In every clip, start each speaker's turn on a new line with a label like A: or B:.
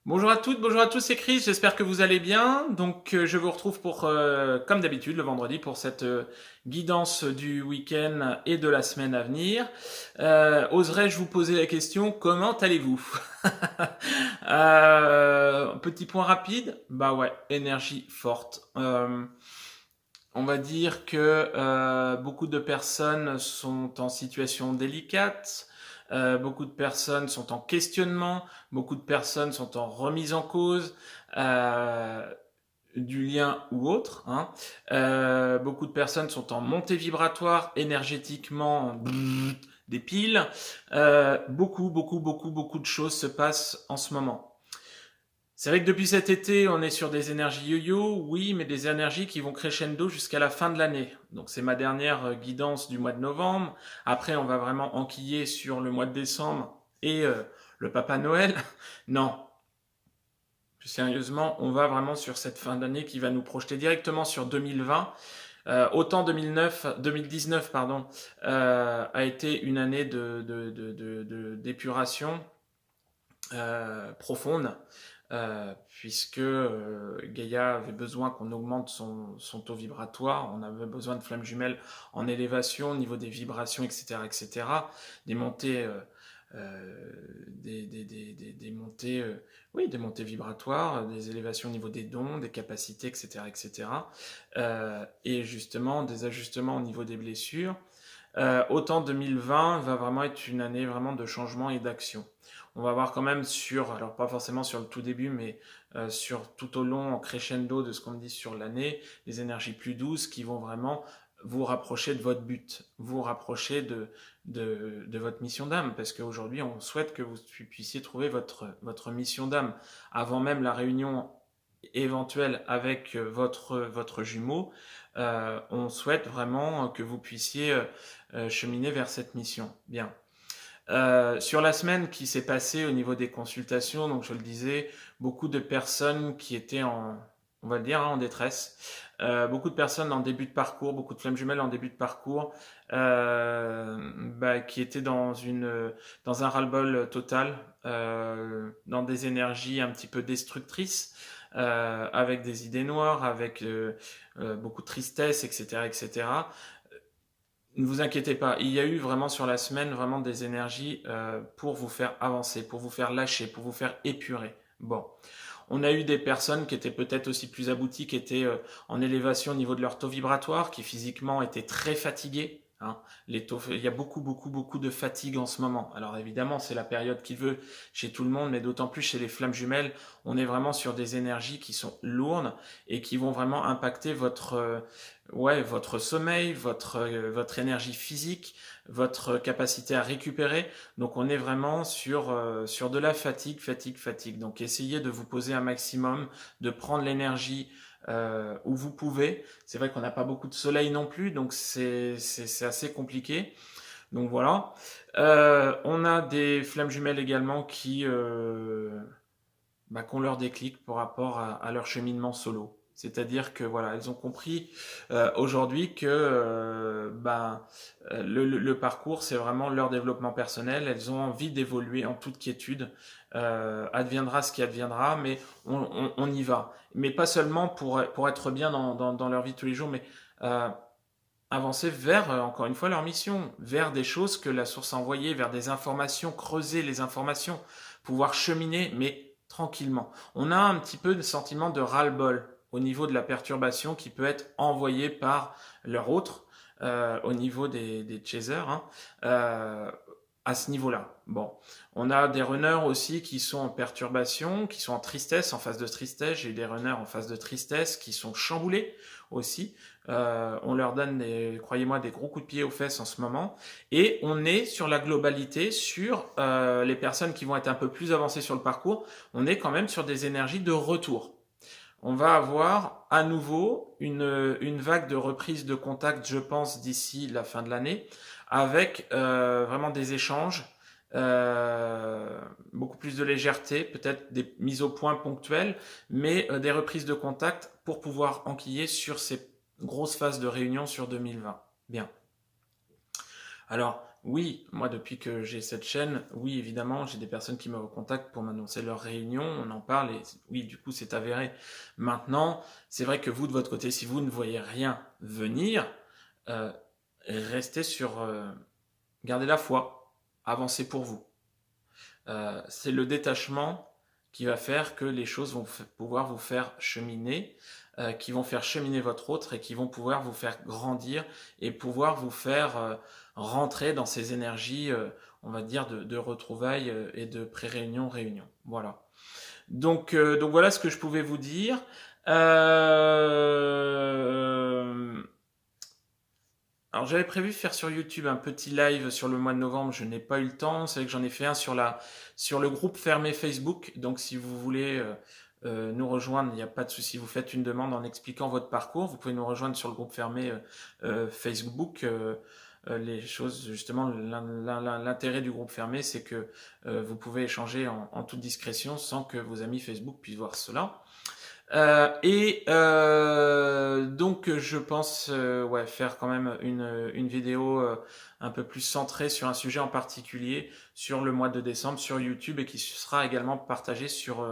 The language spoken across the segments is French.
A: Bonjour à toutes, bonjour à tous, c'est Chris, j'espère que vous allez bien. Donc je vous retrouve pour, comme d'habitude, le vendredi pour cette guidance du week-end et de la semaine à venir. Oserais-je vous poser la question, comment allez-vous? Petit point rapide, bah ouais, énergie forte. On va dire que beaucoup de personnes sont en situation délicate, beaucoup de personnes sont en questionnement, beaucoup de personnes sont en remise en cause euh, du lien ou autre. Hein. Beaucoup de personnes sont en montée vibratoire, énergétiquement des piles. Beaucoup de choses se passent en ce moment. C'est vrai que depuis cet été, on est sur des énergies yo-yo, oui, mais des énergies qui vont crescendo jusqu'à la fin de l'année. Donc c'est ma dernière guidance du mois de novembre. Après, on va vraiment enquiller sur le mois de décembre et le Papa Noël. Non, plus sérieusement, on va vraiment sur cette fin d'année qui va nous projeter directement sur 2020. Autant 2019 pardon, a été une année d'épuration profonde, puisque Gaïa avait besoin qu'on augmente son taux vibratoire, on avait besoin de flammes jumelles en élévation au niveau des vibrations, etc., etc., des montées, des montées, oui, des montées vibratoires, des élévations au niveau des dons, des capacités, etc., etc., et justement des ajustements au niveau des blessures. Autant 2020 va vraiment être une année vraiment de changement et d'action. On va voir quand même sur, alors pas forcément sur le tout début, mais sur tout au long, en crescendo de ce qu'on me dit sur l'année, les énergies plus douces qui vont vraiment vous rapprocher de votre but, vous rapprocher de votre mission d'âme, parce qu'aujourd'hui, on souhaite que vous puissiez trouver votre mission d'âme avant même la réunion éventuelle avec votre jumeau. On souhaite vraiment que vous puissiez cheminer vers cette mission. Bien. Sur la semaine qui s'est passée au niveau des consultations, donc je le disais, beaucoup de personnes qui étaient on va le dire, hein, en détresse, beaucoup de personnes en début de parcours, beaucoup de flammes jumelles en début de parcours, qui étaient dans un ras-le-bol total, dans des énergies un petit peu destructrices, avec des idées noires, avec beaucoup de tristesse, etc., etc. Ne vous inquiétez pas, il y a eu vraiment sur la semaine vraiment des énergies pour vous faire avancer, pour vous faire lâcher, pour vous faire épurer. Bon, on a eu des personnes qui étaient peut-être aussi plus abouties, qui étaient en élévation au niveau de leur taux vibratoire, qui physiquement étaient très fatigués. Hein. Il y a beaucoup de fatigue en ce moment. Alors évidemment, c'est la période qui veut chez tout le monde, mais d'autant plus chez les flammes jumelles, on est vraiment sur des énergies qui sont lourdes et qui vont vraiment impacter votre sommeil, votre énergie physique, votre capacité à récupérer. Donc on est vraiment sur de la fatigue. Donc essayez de vous poser un maximum, de prendre l'énergie où vous pouvez. C'est vrai qu'on n'a pas beaucoup de soleil non plus, donc c'est assez compliqué. Donc voilà. On a des flammes jumelles également qui ont leur déclic par rapport à leur cheminement solo. C'est-à-dire que voilà, elles ont compris aujourd'hui que le parcours, c'est vraiment leur développement personnel. Elles ont envie d'évoluer en toute quiétude. Adviendra ce qui adviendra, mais on y va. Mais pas seulement pour être bien dans leur vie de tous les jours, mais avancer vers, encore une fois, leur mission, vers des choses que la source a envoyées, vers des informations, creuser les informations, pouvoir cheminer, mais tranquillement. On a un petit peu de sentiment de ras-le-bol au niveau de la perturbation qui peut être envoyée par leur autre, au niveau des chasers, hein, à ce niveau-là. Bon, on a des runners aussi qui sont en perturbation, qui sont en tristesse, en phase de tristesse. J'ai eu des runners en phase de tristesse qui sont chamboulés aussi. On leur donne, croyez-moi, des gros coups de pied aux fesses en ce moment. Et on est sur la globalité, sur les personnes qui vont être un peu plus avancées sur le parcours. On est quand même sur des énergies de retour. On va avoir à nouveau une vague de reprise de contact, je pense, d'ici la fin de l'année, avec vraiment des échanges, beaucoup plus de légèreté, peut-être des mises au point ponctuelles, mais des reprises de contact pour pouvoir enquiller sur ces grosses phases de réunion sur 2020. Bien. Alors, oui, moi depuis que j'ai cette chaîne, oui évidemment, j'ai des personnes qui me recontactent pour m'annoncer leur réunion, on en parle et oui, du coup c'est avéré. Maintenant, c'est vrai que vous de votre côté, si vous ne voyez rien venir, euh, restez sur, gardez la foi, avancez pour vous. C'est le détachement qui va faire que les choses vont pouvoir vous faire cheminer, qui vont faire cheminer votre autre et qui vont pouvoir vous faire grandir et pouvoir vous faire rentrer dans ces énergies, on va dire, de retrouvailles et de pré-réunion, réunion. Voilà. Donc voilà ce que je pouvais vous dire. Alors j'avais prévu faire sur YouTube un petit live sur le mois de novembre, je n'ai pas eu le temps. C'est vrai que j'en ai fait un sur le groupe fermé Facebook. Donc si vous voulez nous rejoindre, il n'y a pas de souci. Vous faites une demande en expliquant votre parcours. Vous pouvez nous rejoindre sur le groupe fermé Facebook. Les choses, justement, l'intérêt du groupe fermé, c'est que vous pouvez échanger en toute discrétion sans que vos amis Facebook puissent voir cela. Donc je pense ouais, faire quand même une vidéo un peu plus centrée sur un sujet en particulier sur le mois de décembre sur YouTube et qui sera également partagée sur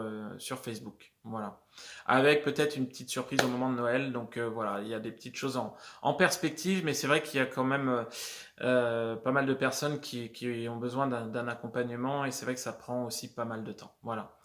A: Facebook. Voilà. Avec peut-être une petite surprise au moment de Noël. Donc voilà, il y a des petites choses en perspective, mais c'est vrai qu'il y a quand même pas mal de personnes qui ont besoin d'un accompagnement et c'est vrai que ça prend aussi pas mal de temps. Voilà.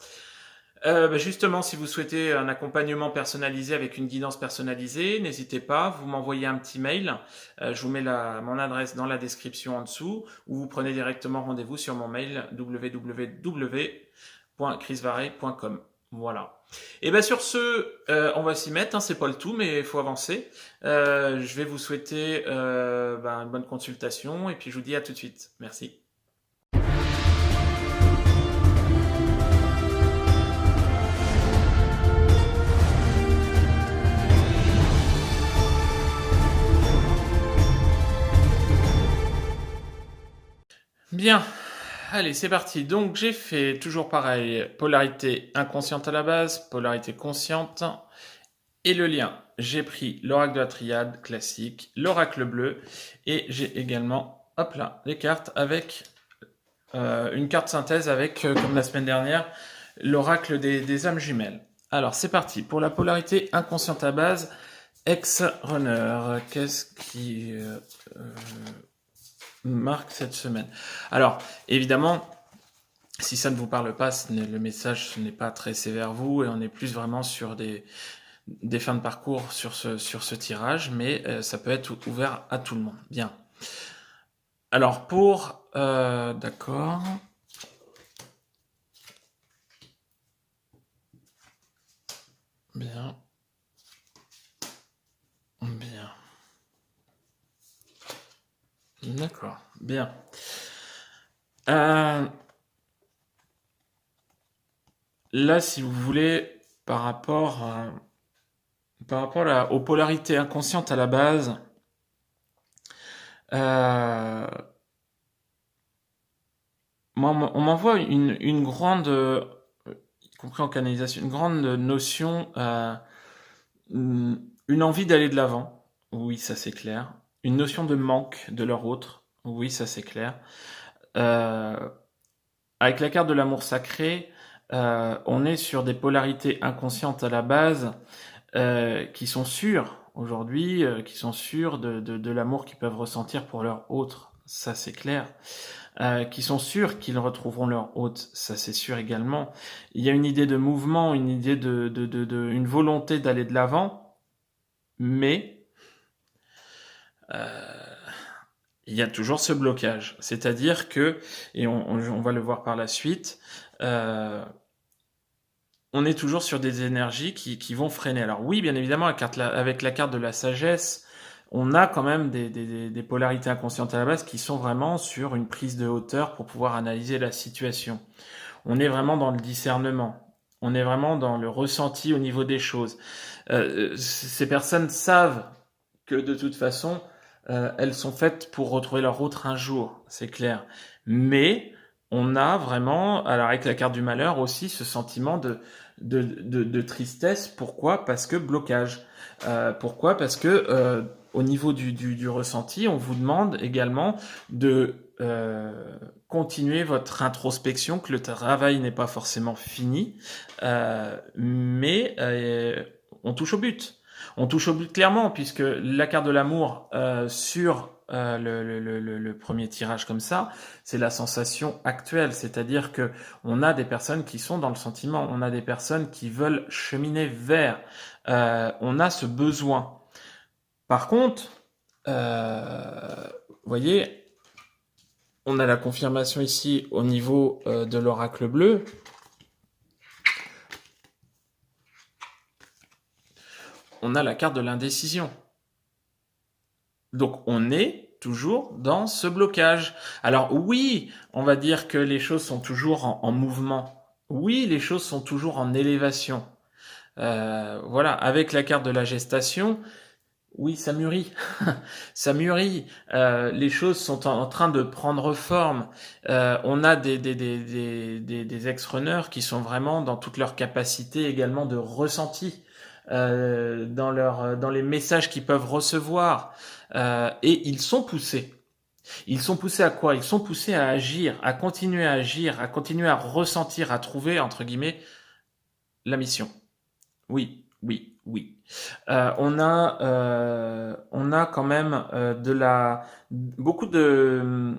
A: Justement, si vous souhaitez un accompagnement personnalisé avec une guidance personnalisée, n'hésitez pas, vous m'envoyez un petit mail. Je vous mets mon adresse dans la description en dessous, ou vous prenez directement rendez-vous sur mon mail www.chrisvarey.com. Voilà. Et bien sur ce, on va s'y mettre. Hein, c'est pas le tout, mais il faut avancer. Je vais vous souhaiter une bonne consultation, et puis je vous dis à tout de suite. Merci. Bien, allez, c'est parti. Donc j'ai fait toujours pareil, polarité inconsciente à la base, polarité consciente, et le lien. J'ai pris l'oracle de la triade classique, l'oracle bleu, et j'ai également, hop là, les cartes avec une carte synthèse avec, comme la semaine dernière, l'oracle des âmes jumelles. Alors c'est parti, pour la polarité inconsciente à base, ex-runner, qu'est-ce qui marque cette semaine? Alors, évidemment, si ça ne vous parle pas, le message n'est pas très sévère vous, et on est plus vraiment sur des fins de parcours sur ce tirage, mais ça peut être ouvert à tout le monde. Bien. Alors, d'accord. Bien. Bien. D'accord. Bien. Là, si vous voulez, par rapport aux polarités inconscientes à la base, moi, on m'envoie une grande, y compris en canalisation, une grande notion, une envie d'aller de l'avant. Oui, ça c'est clair. Une notion de manque de leur autre. Oui, ça c'est clair. Avec la carte de l'amour sacré, on est sur des polarités inconscientes à la base qui sont sûres aujourd'hui, qui sont sûres de l'amour qu'ils peuvent ressentir pour leur autre. Ça c'est clair. Qui sont sûrs qu'ils retrouveront leur hôte, ça c'est sûr également. Il y a une idée de mouvement, une idée une volonté d'aller de l'avant, mais il y a toujours ce blocage. C'est-à-dire que, et on va le voir par la suite, on est toujours sur des énergies qui vont freiner. Alors oui, bien évidemment, avec la carte de la sagesse, on a quand même des polarités inconscientes à la base qui sont vraiment sur une prise de hauteur pour pouvoir analyser la situation. On est vraiment dans le discernement. On est vraiment dans le ressenti au niveau des choses. Ces personnes savent que de toute façon, elles sont faites pour retrouver leur autre un jour, c'est clair. Mais on a vraiment, alors avec la carte du malheur aussi, ce sentiment de tristesse. Pourquoi? Parce que blocage. Pourquoi? Parce que au niveau du ressenti, on vous demande également de continuer votre introspection, que le travail n'est pas forcément fini, mais on touche au but. On touche au but clairement, puisque la carte de l'amour sur le premier tirage comme ça, c'est la sensation actuelle, c'est-à-dire que on a des personnes qui sont dans le sentiment, on a des personnes qui veulent cheminer vers, on a ce besoin. Par contre, vous voyez, on a la confirmation ici au niveau de l'oracle bleu. On a la carte de l'indécision. Donc on est toujours dans ce blocage. Alors oui, on va dire que les choses sont toujours en mouvement. Oui, les choses sont toujours en élévation. Voilà, avec la carte de la gestation, oui, ça mûrit. Ça mûrit. Les choses sont en train de prendre forme. On a des ex-runners qui sont vraiment dans toute leur capacité également de ressenti. Dans les messages qu'ils peuvent recevoir, et ils sont poussés. Ils sont poussés à quoi? Ils sont poussés à agir, à continuer à ressentir, à trouver entre guillemets la mission. Oui, oui, oui. On a quand même beaucoup de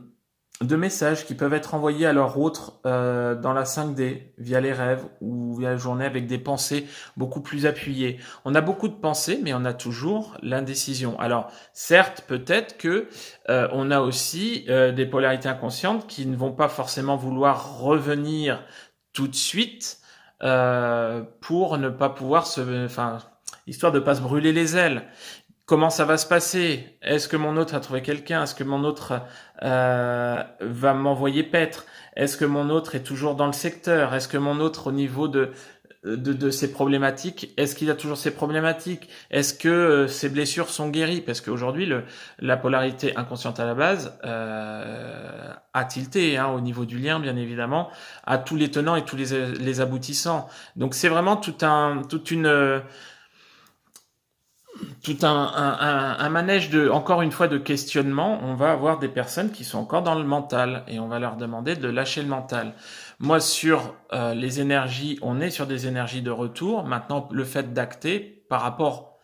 A: messages qui peuvent être envoyés à leur autre dans la 5D, via les rêves ou via la journée avec des pensées beaucoup plus appuyées. On a beaucoup de pensées, mais on a toujours l'indécision. Alors, certes, peut-être que on a aussi des polarités inconscientes qui ne vont pas forcément vouloir revenir tout de suite pour ne pas pouvoir histoire de pas se brûler les ailes. Comment ça va se passer? Est-ce que mon autre a trouvé quelqu'un? Est-ce que mon autre va m'envoyer paître? Est-ce que mon autre est toujours dans le secteur? Est-ce que mon autre, au niveau de ses problématiques, est-ce qu'il a toujours ses problématiques? Est-ce que ses blessures sont guéries? Parce qu'aujourd'hui, la polarité inconsciente à la base a tilté au niveau du lien, bien évidemment, à tous les tenants et tous les aboutissants. Donc c'est vraiment tout un manège encore une fois, de questionnement. On va avoir des personnes qui sont encore dans le mental et on va leur demander de lâcher le mental. Moi, sur les énergies, on est sur des énergies de retour. Maintenant, le fait d'acter par rapport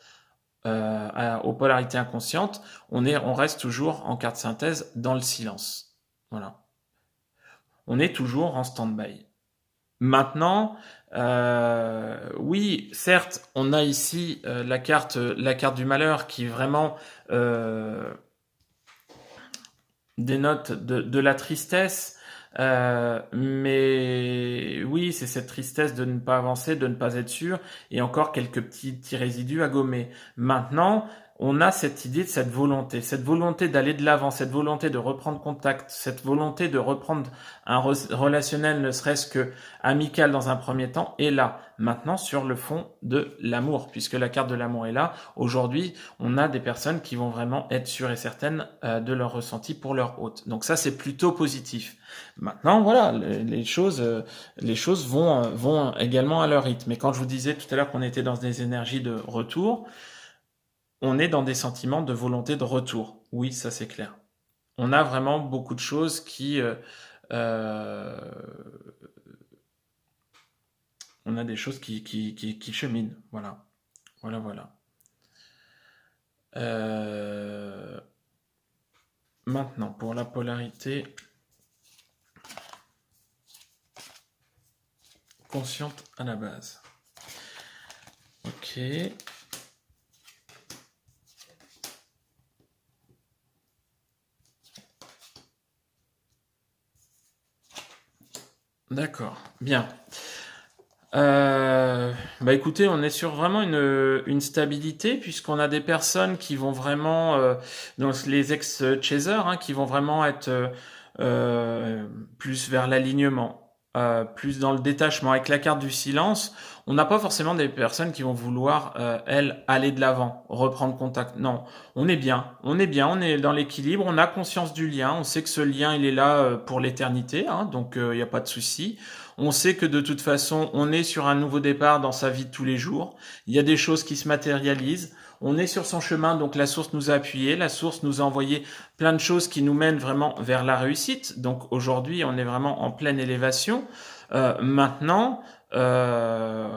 A: aux polarités inconscientes, on reste toujours en carte synthèse dans le silence. Voilà. On est toujours en stand-by. Maintenant, oui, certes, on a ici la carte du malheur qui vraiment dénote de la tristesse, mais oui, c'est cette tristesse de ne pas avancer, de ne pas être sûr, et encore quelques petits résidus à gommer. Maintenant, on a cette idée de cette volonté d'aller de l'avant, cette volonté de reprendre contact, cette volonté de reprendre un relationnel, ne serait-ce que amical dans un premier temps, et là, maintenant, sur le fond de l'amour, puisque la carte de l'amour est là. Aujourd'hui, on a des personnes qui vont vraiment être sûres et certaines de leur ressenti pour leur hôte. Donc ça, c'est plutôt positif. Maintenant, voilà, les choses vont également à leur rythme. Mais quand je vous disais tout à l'heure qu'on était dans des énergies de retour, on est dans des sentiments de volonté de retour. Oui, ça c'est clair. On a vraiment beaucoup de choses qui... on a des choses qui cheminent. Voilà. Voilà. Maintenant, pour la polarité consciente à la base. Ok. D'accord, bien. Écoutez, on est sur vraiment une stabilité, puisqu'on a des personnes qui vont vraiment, donc les ex-chasers, qui vont vraiment être plus vers l'alignement, plus dans le détachement. Avec la carte du silence, on n'a pas forcément des personnes qui vont vouloir, elles, aller de l'avant, reprendre contact. Non, on est bien, on est dans l'équilibre, on a conscience du lien, on sait que ce lien, il est là pour l'éternité, donc il n'y a pas de souci. On sait que de toute façon, on est sur un nouveau départ dans sa vie de tous les jours. Il y a des choses qui se matérialisent. On est sur son chemin, donc la source nous a appuyés, la source nous a envoyé plein de choses qui nous mènent vraiment vers la réussite. Donc aujourd'hui, on est vraiment en pleine élévation. Maintenant, on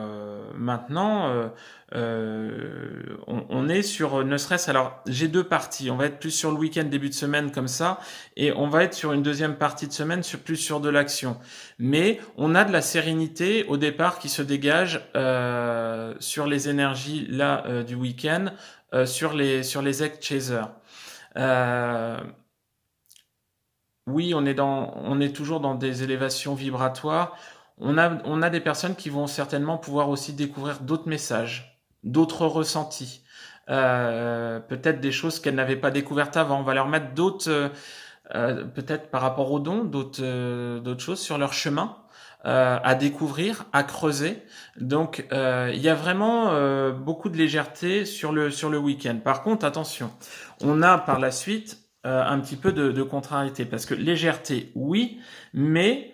A: est sur, ne serait-ce, alors j'ai deux parties. On va être plus sur le week-end, début de semaine comme ça, et on va être sur une deuxième partie de semaine plus sur de l'action. Mais on a de la sérénité au départ qui se dégage sur les énergies là du week-end, sur les egg chasers. Oui, on est toujours dans des élévations vibratoires. On a des personnes qui vont certainement pouvoir aussi découvrir d'autres messages, d'autres ressentis, peut-être des choses qu'elles n'avaient pas découvertes avant. On va leur mettre d'autres, peut-être par rapport aux dons, d'autres choses sur leur chemin à découvrir, à creuser. Donc, il y a vraiment beaucoup de légèreté sur le week-end. Par contre, attention, on a par la suite un petit peu de contrariété, parce que légèreté, oui, mais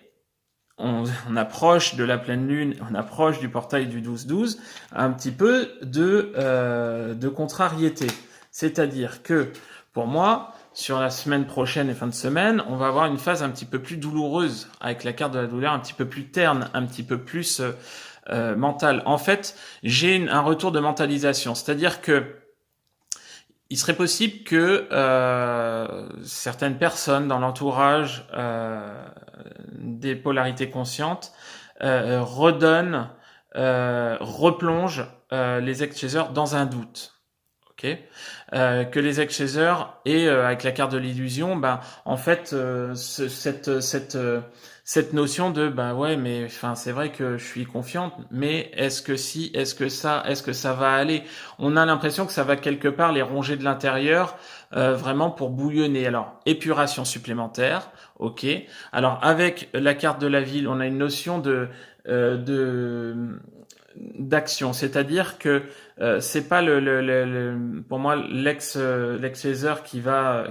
A: on approche de la pleine lune, on approche du portail du 12-12, un petit peu de contrariété. C'est-à-dire que, pour moi, sur la semaine prochaine et fin de semaine, on va avoir une phase un petit peu plus douloureuse, avec la carte de la douleur un petit peu plus terne, un petit peu plus mentale. En fait, j'ai un retour de mentalisation, c'est-à-dire que il serait possible que certaines personnes dans l'entourage des polarités conscientes redonnent, replongent les ex-chasers dans un doute. Okay, que les ex-chasers et avec la carte de l'illusion, ben en fait cette notion de ben ouais, mais enfin c'est vrai que je suis confiante, mais est-ce que si, est-ce que ça va aller? On a l'impression que ça va quelque part les ronger de l'intérieur, vraiment pour bouillonner. Alors épuration supplémentaire, ok. Alors avec la carte de la ville, on a une notion d'action, c'est-à-dire que c'est pas pour moi l'ex-chaser qui va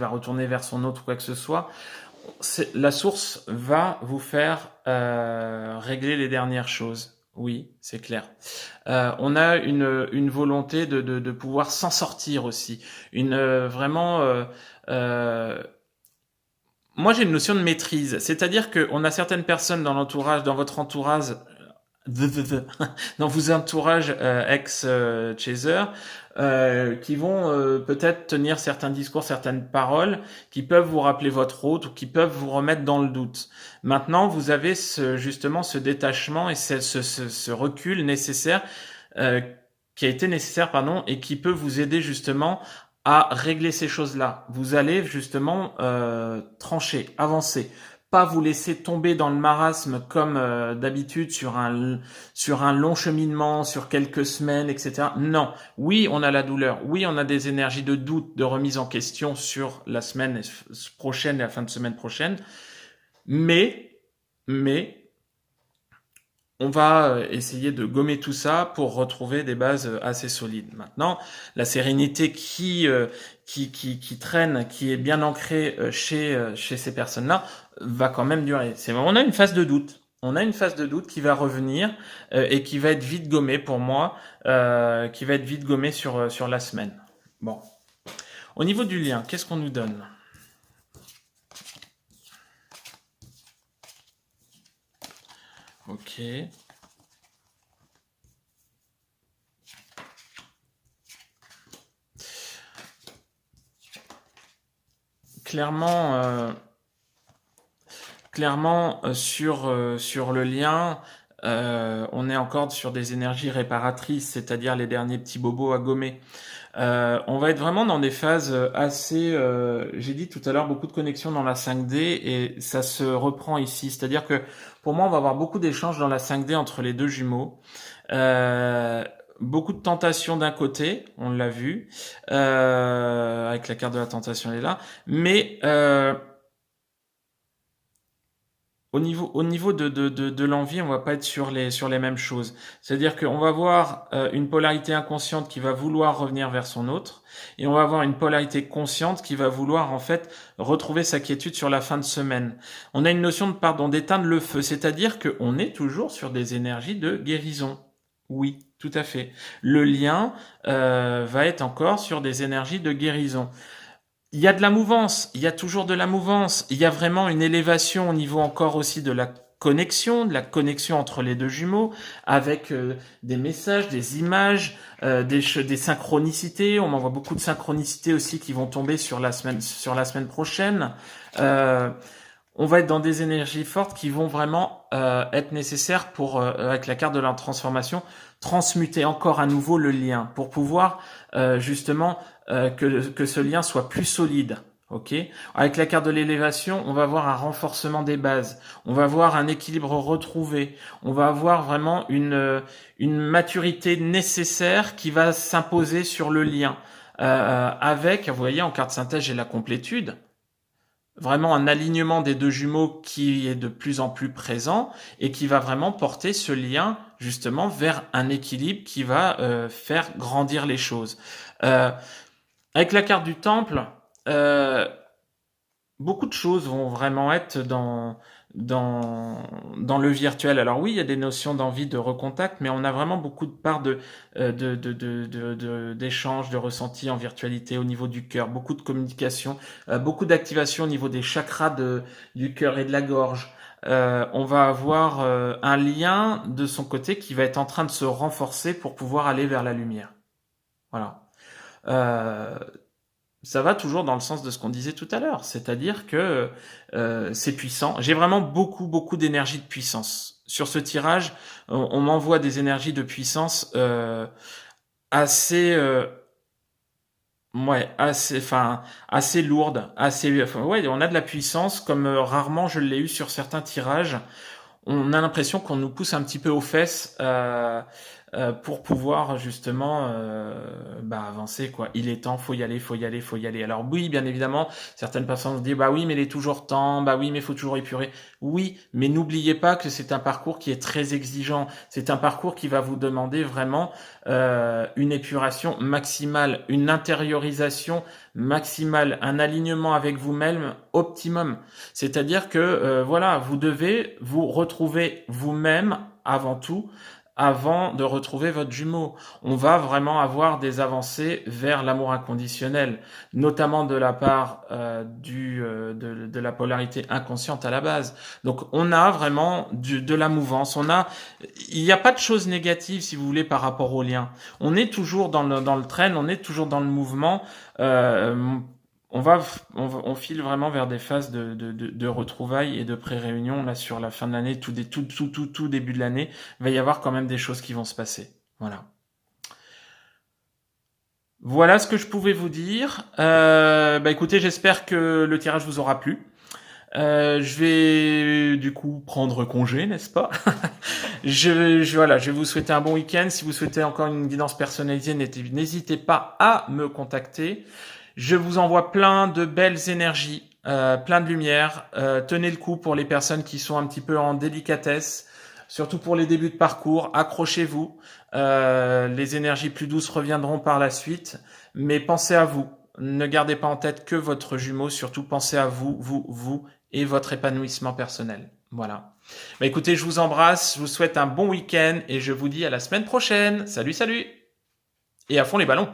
A: retourner vers son autre ou quoi que ce soit. La source va vous faire régler les dernières choses. Oui, c'est clair. On a une volonté de pouvoir s'en sortir aussi. Moi, j'ai une notion de maîtrise, c'est-à-dire qu'on a certaines personnes dans votre entourage, dans vos entourages ex-chaser, qui vont peut-être tenir certains discours, certaines paroles, qui peuvent vous rappeler votre hôte ou qui peuvent vous remettre dans le doute. Maintenant, vous avez justement ce détachement et ce recul nécessaire, qui a été nécessaire, pardon, et qui peut vous aider justement à régler ces choses-là. Vous allez justement trancher, avancer. Pas vous laisser tomber dans le marasme comme d'habitude sur un long cheminement, sur quelques semaines, etc. Non. Oui, on a la douleur. Oui, on a des énergies de doute, de remise en question sur la semaine prochaine et la fin de semaine prochaine. Mais, on va essayer de gommer tout ça pour retrouver des bases assez solides. Maintenant, la sérénité qui traîne, qui est bien ancrée chez ces personnes-là, va quand même durer. On a une phase de doute. On a une phase de doute qui va revenir et qui va être vite gommée pour moi, qui va être vite gommée sur la semaine. Bon. Au niveau du lien, qu'est-ce qu'on nous donne ? Ok. Clairement, sur le lien, on est encore sur des énergies réparatrices, c'est-à-dire les derniers petits bobos à gommer. On va être vraiment dans des phases assez, j'ai dit tout à l'heure, beaucoup de connexions dans la 5D et ça se reprend ici. C'est-à-dire que pour moi, on va avoir beaucoup d'échanges dans la 5D entre les deux jumeaux. Beaucoup de tentations d'un côté, on l'a vu, avec la carte de la tentation, elle est là, mais au niveau de l'envie, on va pas être sur les mêmes choses. C'est-à-dire qu'on va avoir une polarité inconsciente qui va vouloir revenir vers son autre, et on va avoir une polarité consciente qui va vouloir en fait retrouver sa quiétude sur la fin de semaine. On a une notion d'éteindre le feu, c'est-à-dire qu'on est toujours sur des énergies de guérison. Oui, tout à fait. Le lien va être encore sur des énergies de guérison. il y a de la mouvance, il y a toujours de la mouvance, il y a vraiment une élévation au niveau encore aussi de la connexion entre les deux jumeaux, avec des messages, des images, des synchronicités. On m'envoie beaucoup de synchronicités aussi qui vont tomber sur la semaine prochaine. On va être dans des énergies fortes qui vont vraiment être nécessaires pour, avec la carte de la transformation, transmuter encore à nouveau le lien pour pouvoir justement que ce lien soit plus solide. Ok. Avec la carte de l'élévation, on va avoir un renforcement des bases, on va avoir un équilibre retrouvé, on va avoir vraiment une maturité nécessaire qui va s'imposer sur le lien. Avec, vous voyez, en carte synthèse, j'ai la complétude. Vraiment un alignement des deux jumeaux qui est de plus en plus présent et qui va vraiment porter ce lien justement vers un équilibre qui va faire grandir les choses. Avec la carte du temple, beaucoup de choses vont vraiment être dans le virtuel. Alors oui, il y a des notions d'envie de recontact, mais on a vraiment beaucoup de parts d'échanges, de ressentis en virtualité au niveau du cœur, beaucoup de communication, beaucoup d'activation au niveau des chakras du cœur et de la gorge. On va avoir un lien de son côté qui va être en train de se renforcer pour pouvoir aller vers la lumière. Voilà. Ça va toujours dans le sens de ce qu'on disait tout à l'heure, c'est-à-dire que c'est puissant. J'ai vraiment beaucoup d'énergie de puissance. Sur ce tirage, on m'envoie des énergies de puissance assez lourdes, on a de la puissance comme rarement je l'ai eu sur certains tirages. On a l'impression qu'on nous pousse un petit peu aux fesses pour pouvoir justement avancer quoi. Il est temps, faut y aller. Alors oui, bien évidemment, certaines personnes se disent bah oui, mais il est toujours temps, bah oui, mais il faut toujours épurer. Oui, mais n'oubliez pas que c'est un parcours qui est très exigeant. C'est un parcours qui va vous demander vraiment une épuration maximale, une intériorisation maximale, un alignement avec vous-même optimum. C'est-à-dire que vous devez vous retrouver vous-même avant tout, avant de retrouver votre jumeau. On va vraiment avoir des avancées vers l'amour inconditionnel, notamment de la part de la polarité inconsciente à la base. Donc on a vraiment de la mouvance. Il n'y a pas de choses négatives, si vous voulez, par rapport au lien. On est toujours dans le train, on est toujours dans le mouvement. On file vraiment vers des phases de retrouvailles et de pré-réunion là sur la fin de l'année, tout début de l'année, il va y avoir quand même des choses qui vont se passer. Voilà ce que je pouvais vous dire. Écoutez, j'espère que le tirage vous aura plu. Je vais du coup prendre congé, n'est-ce pas? Je vais vous souhaiter un bon week-end. Si vous souhaitez encore une guidance personnalisée, n'hésitez pas à me contacter. Je vous envoie plein de belles énergies, plein de lumière. Tenez le coup pour les personnes qui sont un petit peu en délicatesse, surtout pour les débuts de parcours. Accrochez-vous. Les énergies plus douces reviendront par la suite. Mais pensez à vous. Ne gardez pas en tête que votre jumeau. Surtout, pensez à vous et votre épanouissement personnel. Voilà. Écoutez, je vous embrasse. Je vous souhaite un bon week-end et je vous dis à la semaine prochaine. Salut, salut! Et à fond les ballons!